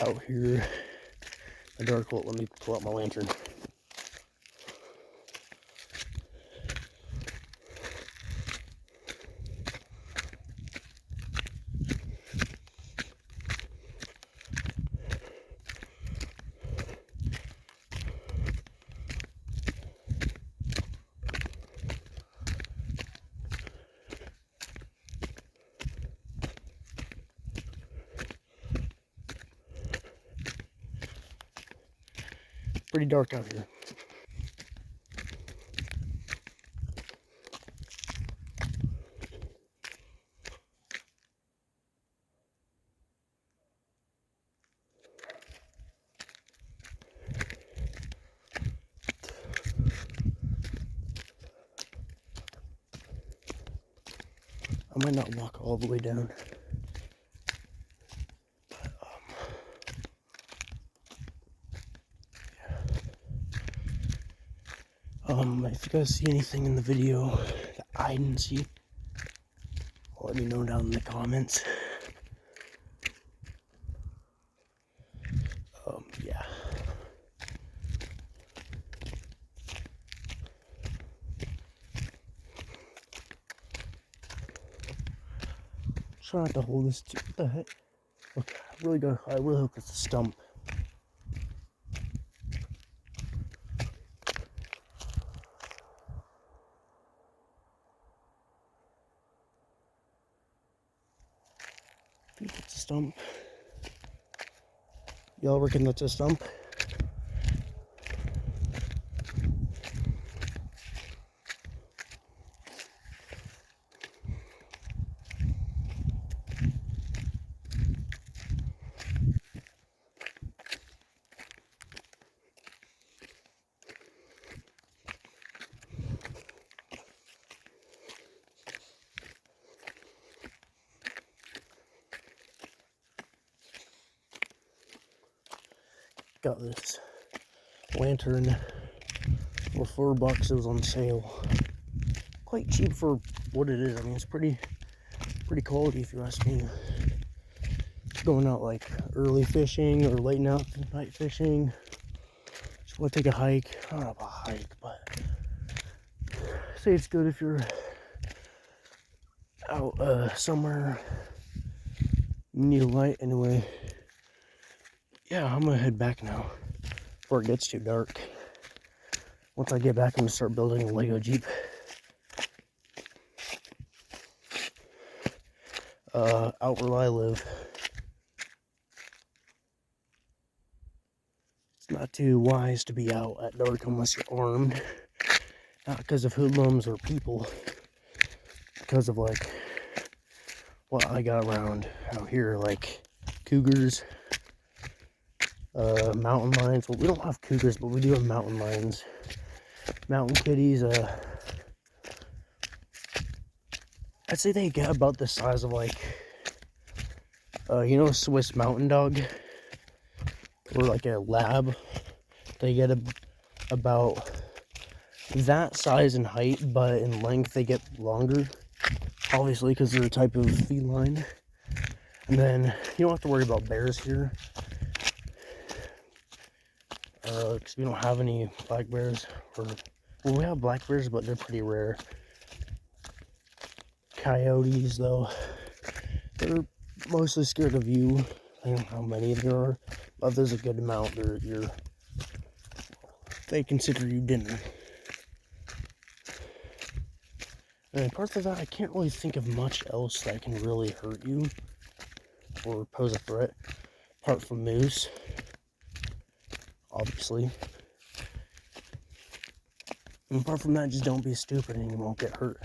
out here in the dark. Well, let me pull out my lantern. Pretty dark out here. I might not walk all the way down. If you guys see anything in the video that I didn't see, let me know down in the comments. Yeah. Try not to hold this too. What the heck? Okay, I really hope it's a stump. I think it's a stump. Y'all reckon that's a stump? Got this lantern for $4. It was on sale. Quite cheap for what it is. I mean, it's pretty quality if you ask me. Going out like early fishing or late night fishing. Just want to take a hike. I don't know about a hike, but I'd say it's good if you're out somewhere. You need a light anyway. Yeah, I'm gonna head back now before it gets too dark. Once I get back, I'm gonna start building a Lego Jeep. Out where I live, it's not too wise to be out at dark unless you're armed. Not because of hoodlums or people, because of like what I got around out here, like cougars, mountain lions. Well, we don't have cougars, but we do have mountain lions, mountain kitties. I'd say they get about the size of like, you know, a Swiss mountain dog or like a lab. They get about that size in height, but in length they get longer, obviously because they're a type of feline. And then you don't have to worry about bears here, because we don't have any black bears. Well, we have black bears, but they're pretty rare. Coyotes, though, they're mostly scared of you. I don't know how many there are, but there's a good amount. They consider you dinner. And apart from that, I can't really think of much else that can really hurt you or pose a threat, apart from moose, obviously. And apart from that, just don't be stupid and you won't get hurt.